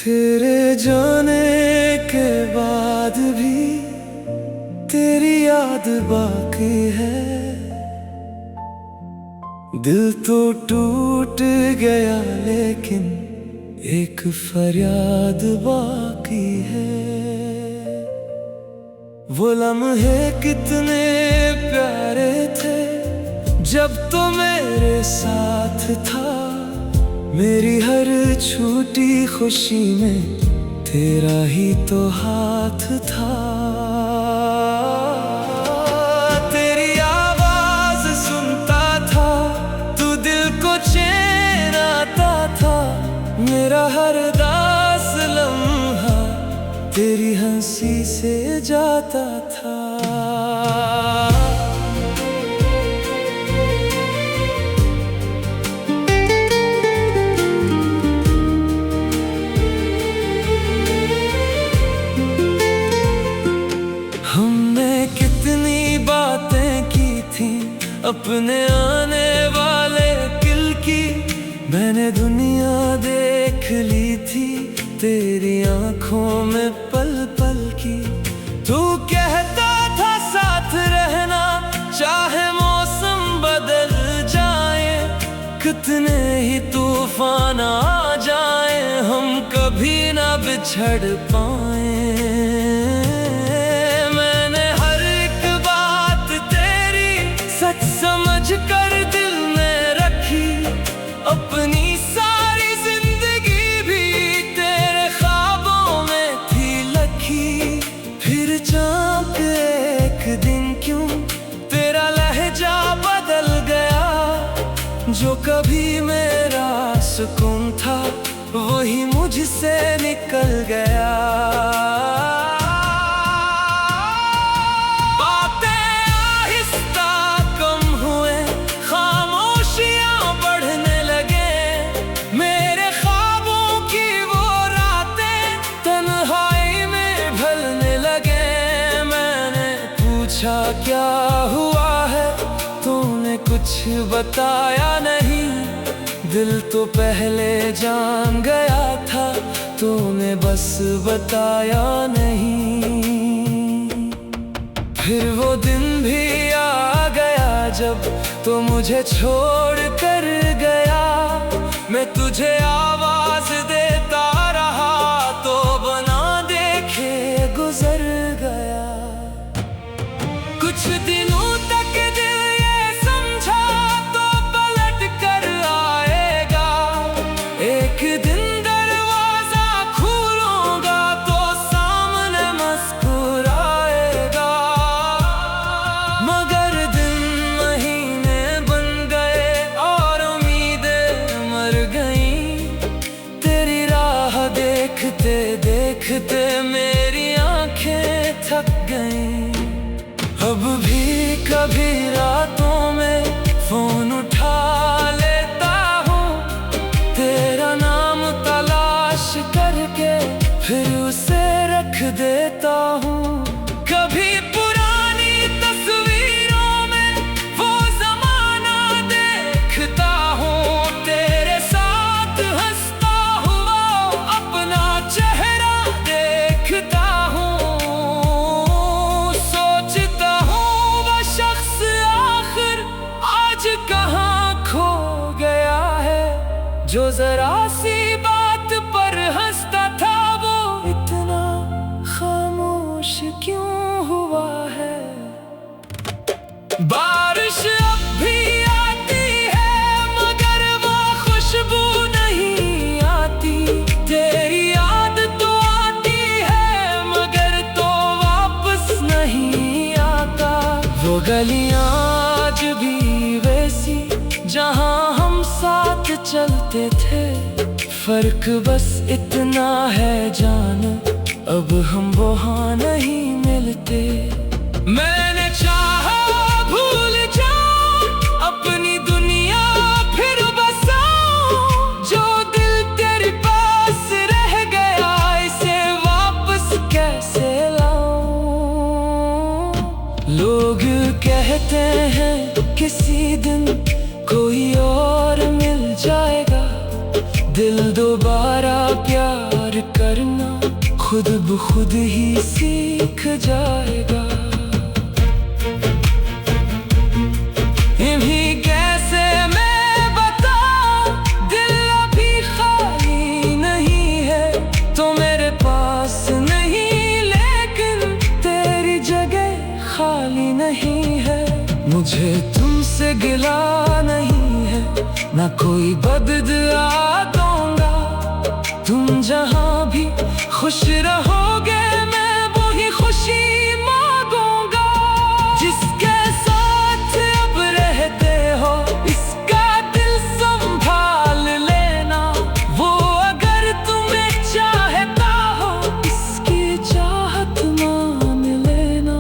तेरे जाने के बाद भी तेरी याद बाकी है। दिल तो टूट गया लेकिन एक फरियाद बाकी है। वो लम्हे कितने प्यारे थे जब तो मेरे साथ था। मेरी हर छूटी खुशी में तेरा ही तो हाथ था। तेरी आवाज सुनता था, तू दिल को चैन आता था। मेरा हर दास लम्हा तेरी हंसी से जाता था। अपने आने वाले किल की मैंने दुनिया देख ली थी तेरी आंखों में पल पल की। तू कहता था साथ रहना चाहे मौसम बदल जाए। कितने ही तूफान आ जाए हम कभी ना बिछड़ पाए। समझ कर दिल में रखी अपनी सारी जिंदगी भी तेरे ख्वाबों में थी लखी। फिर चाँद एक दिन क्यों तेरा लहजा बदल गया। जो कभी मेरा सुकून था वही मुझसे निकल गया। क्या हुआ है तूने कुछ बताया नहीं। दिल तो पहले जान गया था तूने बस बताया नहीं। फिर वो दिन भी आ गया जब तो मुझे छोड़ कर गया। मैं तुझे आवाज देता रहा तो बना देखे गुजर गया। कुछ दिनों तक दिल ये समझा तो पलट कर आएगा। एक दिन दरवाजा खोलूंगा तो सामने मुस्कुराएगा। मगर दिन महीने बन गए और उम्मीदें मर गईं। तेरी राह देखते देखते मेरी आंखें थक गईं। अब भी कभी रातों में फोन उठा लेता हूँ तेरा नाम तलाश करके फिर उसे रख देता हूँ। कभी पुरानी तस्वीरों में वो जमाना देखता हूँ तेरे साथ हंसता हुआ अपना चेहरा देखता हूँ। कहाँ खो गया है जो जरा सी बात पर हंसता था वो इतना खामोश क्यों हुआ है। बारिश अब भी आती है मगर वो खुशबू नहीं आती। तेरी याद तो आती है मगर तो वापस नहीं आता। वो गलियां आज भी जहाँ हम साथ चलते थे। फर्क बस इतना है जान अब हम वहाँ नहीं मिलते। मैंने चाहा भूल जाऊं अपनी दुनिया फिर बसाऊं। जो दिल तेरे पास रह गया इसे वापस कैसे लाऊं। लोग कहते हैं किसी दिन कोई और मिल जाएगा। दिल दोबारा प्यार कर करना खुद ब खुद ही सीख जाएगा। इन्हीं कैसे मैं बताऊं, दिल अभी खाली नहीं है, तो मेरे पास नहीं, लेकिन तेरी जगह खाली नहीं है। मुझे तुमसे गिला नहीं है, ना कोई बददुआ दूंगा। तुम जहां भी खुश रहोगे, मैं वही खुशी मांगूंगा। जिसके साथ अब रहते हो, इसका दिल संभाल लेना। वो अगर तुम्हें चाहता हो, इसकी चाहत मान लेना।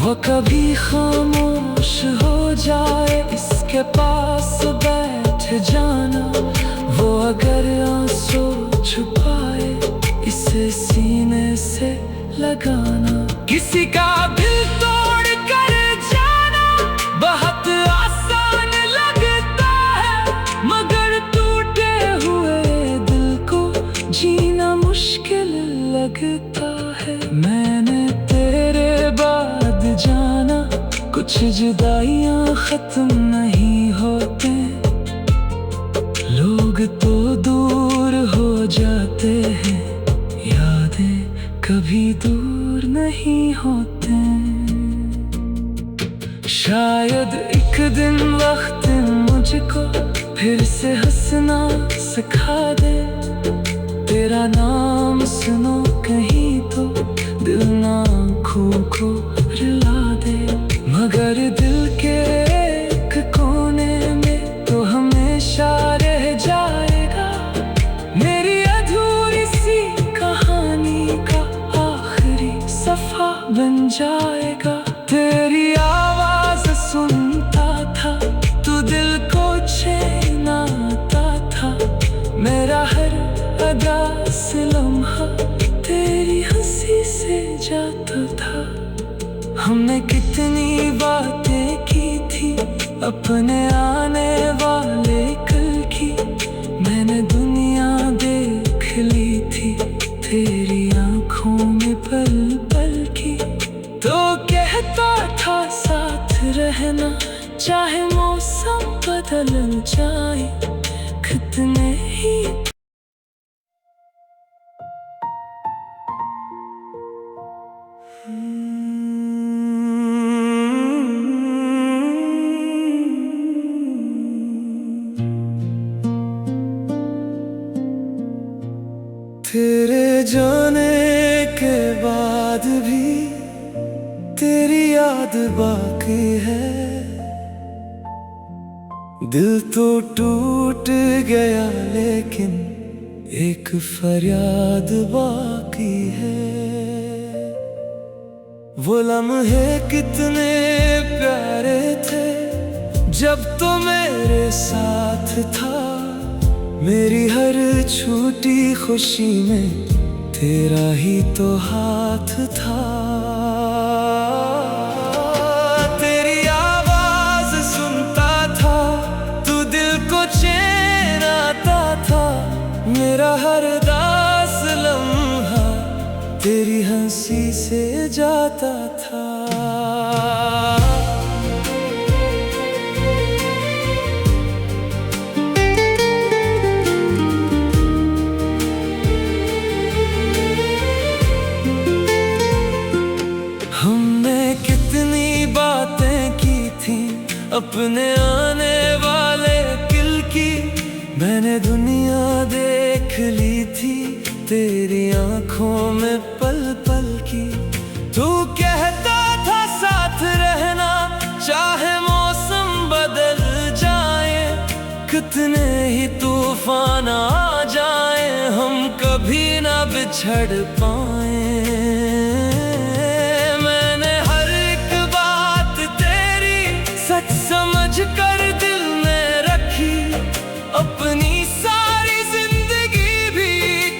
वो कभी खामोश हो जाए, इसके पास बैठ जाना। वो अगर आंसू छुपाए, इसे सीने से लगाना। किसी का दिल तोड़ कर जाना बहुत आसान लगता है, मगर टूटे हुए दिल को जीना मुश्किल लगता है। मैंने तेरे बाद जाना, कुछ जुदाइयां खत्म नहीं होते। लोग तो दूर हो जाते हैं, यादें कभी दूर नहीं होते। शायद एक दिन वक्त मुझको फिर से हंसना सिखा दे। तेरा नाम सुनो कहीं तो दिल आँखों को रुला दे। मगर दिल के एक कोने में तो हमेशा रह जाएगा, मेरी अधूरी सी कहानी का आखिरी सफा बन जाएगा। तेरी आवाज सुनता था, तू दिल को चैन आता था। मेरा हर अदा से लम्हा तेरी हंसी से जाता था। हमने कितनी बातें की थी अपने आने वाले कल की। मैंने दुनिया देख ली थी तेरी आंखों में पल पल की। तो कहता था साथ रहना, चाहे मौसम बदल जाए। कितने ही तेरे जाने के बाद भी तेरी याद बाकी है। दिल तो टूट गया, लेकिन एक फरियाद बाकी है। वो लम्हे कितने प्यारे थे जब तो मेरे साथ था। मेरी हर छोटी खुशी में तेरा ही तो हाथ था। तेरी आवाज सुनता था, तू दिल को चैन आता था। मेरा हर दास लम्हा तेरी हंसी से जाता था। अपने आने वाले कल की। मैंने दुनिया देख ली थी तेरी आंखों में पल पल की। तू कहता था साथ रहना, चाहे मौसम बदल जाए। कितने ही तूफान आ जाए, हम कभी ना बिछड़ पाए। समझ कर दिल में रखी, अपनी सारी जिंदगी भी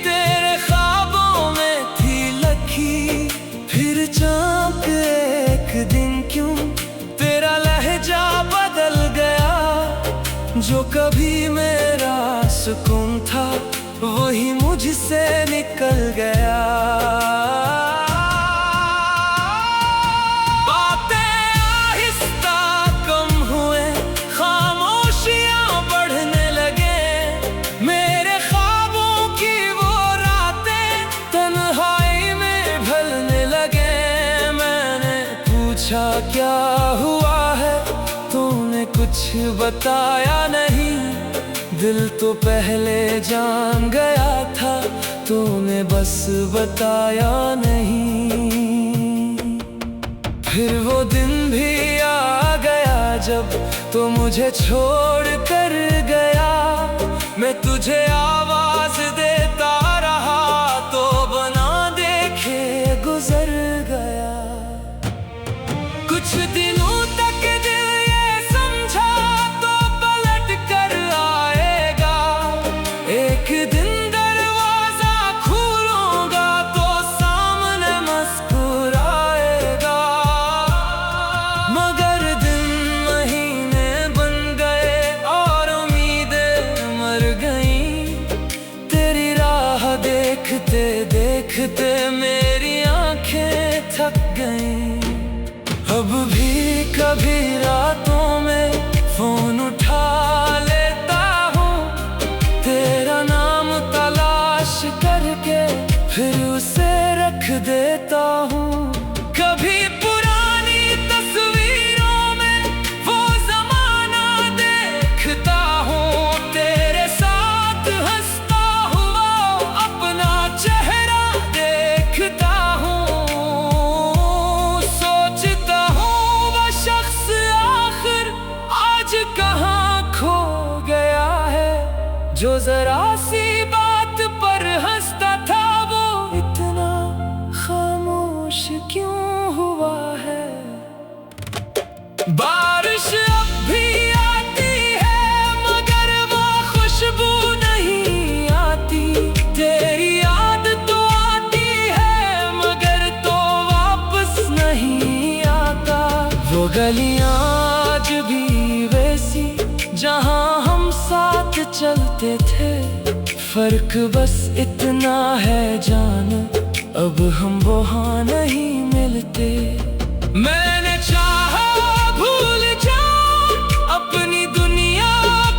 तेरे ख्वाबों में थी लखी। फिर चाँद एक दिन क्यों तेरा लहजा बदल गया। जो कभी मेरा सुकून था वही मुझसे निकल गया। बातें आहिस्ता कम हुए, खामोशियां बढ़ने लगे, मेरे ख्वाबों की वो रातें तन्हाई में ढलने लगे। मैंने पूछा क्या हुआ है, तूने कुछ बताया नहीं, दिल तो पहले जान गया था, तूने बस बताया नहीं। फिर वो दिन भी आ गया जब तो मुझे छोड़ कर गया। मैं तुझे आवाज देता रहा तो बना देखे गुजर गया। कुछ दिनों तक दिल ये समझा तो पलट कर आएगा, एक दिन दरवाजा खोलूंगा तो सामने मुस्कुराएगा। मगर दिन महीने बन गए और उम्मीदें मर गईं, तेरी राह देखते देखते मेरी आंखें थक गईं। अब भी कभी रातों में फोन उठा लेता हूँ, तेरा नाम तलाश करके फिर उसे रख देता हूँ। कभी पुरानी तस्वीरों में वो जमाना देखता हूँ, तेरे साथ हंसता हुआ अपना चेहरा देखता हूँ। सोचता हूँ वो शख्स आखिर आज कहाँ खो गया है, जो जरा सी बात पर हंसता था वो इतना खामोश क्यों हुआ है। बारिश अब भी आती है मगर वो खुशबू नहीं आती, तेरी याद तो आती है मगर तो वापस नहीं आता। वो गलियां आज भी वैसी जहां हम साथ चलते थे, फर्क बस इतना है जान अब हम वहाँ नहीं मिलते। मैंने चाहा भूल जाऊं अपनी दुनिया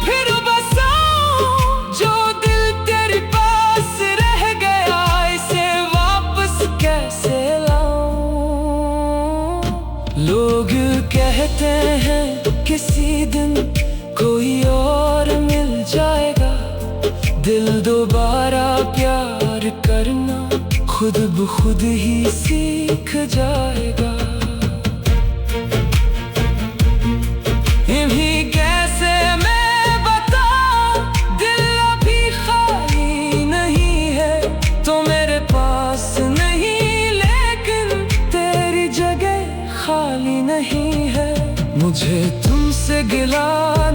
फिर बसाऊं, जो दिल तेरे पास रह गया इसे वापस कैसे लाऊं। लोग कहते हैं किसी दिन कोई और मिल जाएगा, दिल दोबारा प्यार करना खुद ब खुद ही सीख जाएगा। इन्हीं कैसे मैं बताऊं, दिल अभी खाली नहीं है तो मेरे पास नहीं, लेकिन तेरी जगह खाली नहीं है। मुझे तुमसे गिला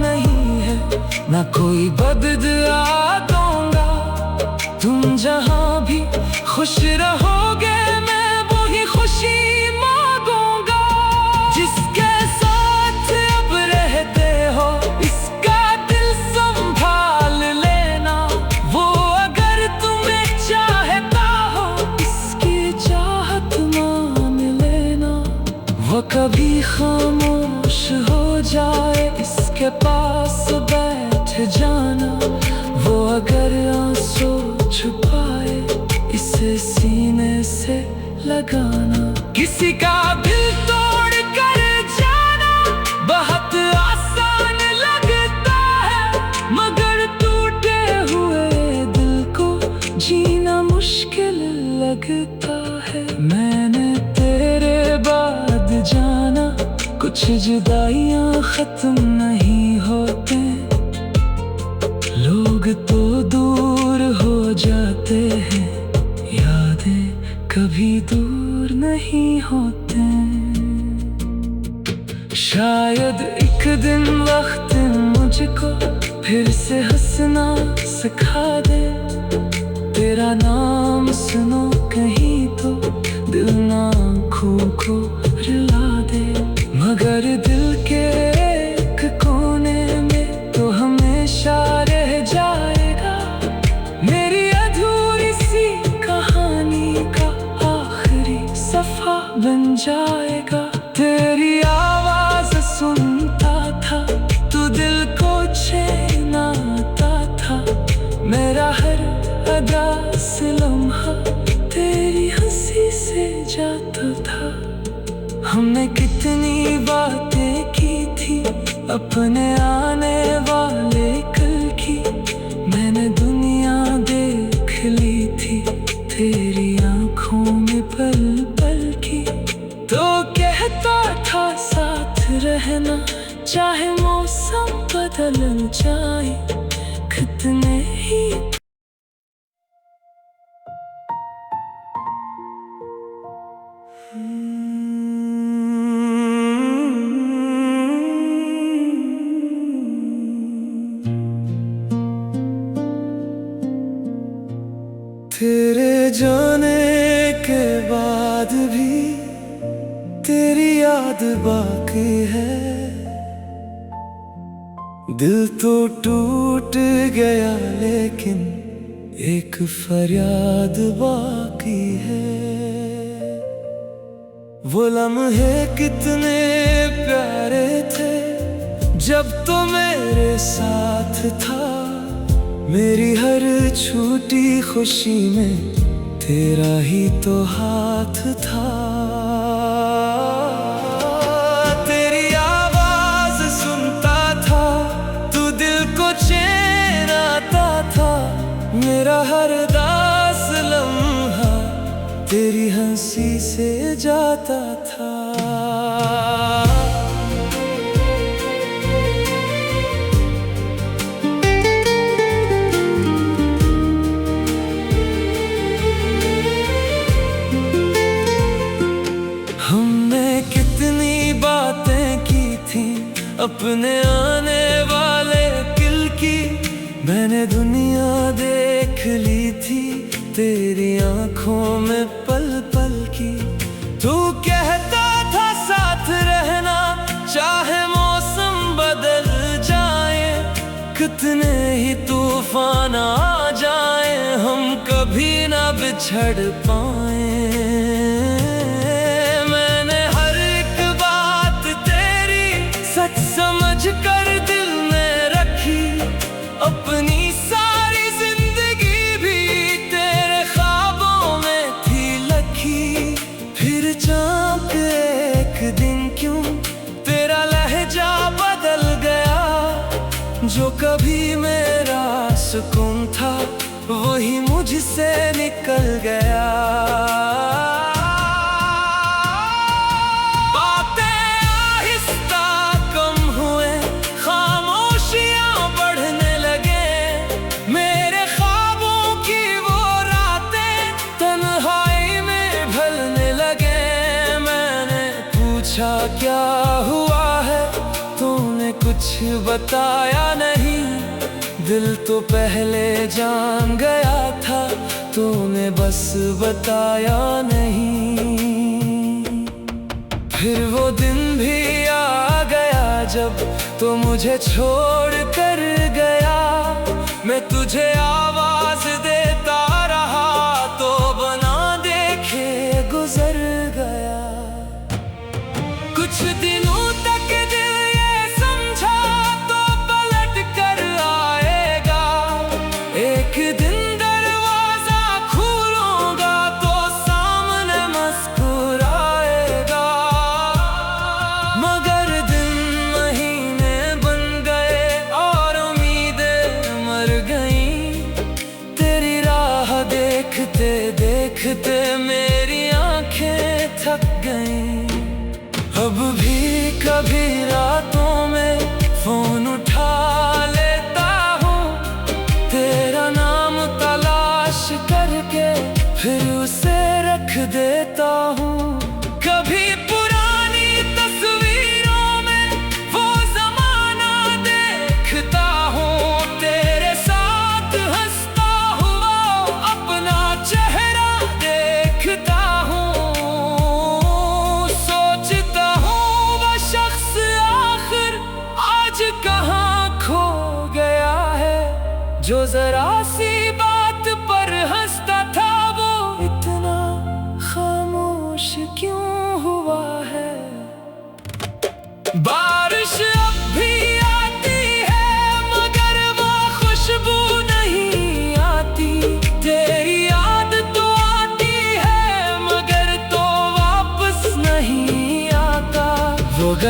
नहीं है, ना कोई बददुआ दूंगा, तुम जहां भी खुश रहोगे मैं वही खुशी मांगूंगा। जिसके साथ अब रहते हो इसका दिल संभाल लेना, वो अगर तुम्हें चाहता हो इसकी चाहत मान लेना। वो कभी खामोश हो जाए इसके पास बैठ जाना, वो अगर आंसू छुपाए इसे सीने से लगाना। किसी का दिल तोड़ कर जाना बहुत आसान लगता है, मगर टूटे हुए दिल को जीना मुश्किल लगता है। मैंने तेरे बाद जाना कुछ जुदाइयां खत्म नहीं होते, लोग तो दूर हो जाते हैं, यादें कभी दूर नहीं होते। शायद एक दिन वक्त मुझको फिर से हंसना सिखा दे, तेरा नाम सुनो कहीं तो दिल आँखों को रुला दे। मगर दिल के एक कोने में तो हमेशा रह जाएगा मेरी अदा से लम्हा तेरी हंसी से जाता था। हमने कितनी बातें की थी अपने आने वाले कल की। मैंने दुनिया देख ली थी तेरी आंखों में पल पल की। तो कहता था साथ रहना चाहे मौसम बदल जाए। कितने ही तेरे जाने के बाद भी तेरी याद बाकी है। दिल तो टूट गया लेकिन एक फरियाद बाकी है। वो लम्हे कितने प्यारे थे जब तो मेरे साथ था। मेरी हर छूटी खुशी में तेरा ही तो हाथ था। तेरी आवाज सुनता था तू दिल को चैन आता था। मेरा हर दास लम्हा तेरी हंसी से जाता था। अपने आने वाले कल की। मैंने दुनिया देख ली थी तेरी आंखों में पल पल की। तू कहता था साथ रहना चाहे मौसम बदल जाए। कितने ही तूफान आ जाए हम कभी ना बिछड़ पाए। समझ कर दिल में रखी अपनी सारी जिंदगी भी तेरे ख्वाबों में थी लखी। फिर चाँद एक दिन क्यों तेरा लहजा बदल गया। जो कभी मेरा सुकून था वही मुझसे निकल गया। क्या हुआ है तूने कुछ बताया नहीं। दिल तो पहले जान गया था तूने बस बताया नहीं। फिर वो दिन भी आ गया जब तो मुझे छोड़ कर गया। मैं तुझे आवाज देता रहा तो बना देखे गुजर गया। कुछ दिनों तक दिल ये समझा तो पलट कर आएगा। एक दिन दरवाजा खोलूंगा तो सामने मुस्कुराएगा। मगर दिन महीने बन गए और उम्मीदें मर गईं। तेरी राह देखते देखते मेरी आंखें थक गईं। अब भी कभी रातों में फोन उठा लेता हूँ तेरा नाम तलाश करके फिर उसे रख देता हूँ। कभी पुरानी तस्वीरों में वो जमाना देखता हूँ तेरे साथ हंसता हुआ अपना चेहरा देखता हूँ। कहाँ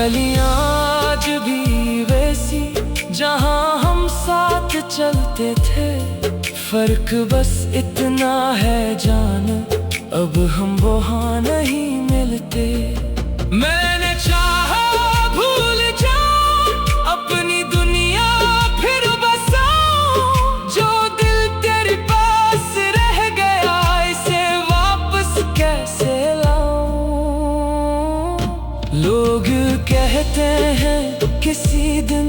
गलियां आज भी वैसी जहां हम साथ चलते थे। फर्क बस इतना है जान, अब हम वहाँ नहीं मिलते। मैंने चाहा भूल जाऊं अपनी दुनिया फिर बसाऊं, जो दिल तेरे पास रह गया इसे वापस कैसे लाऊं। लोग कहते हैं किसी दिन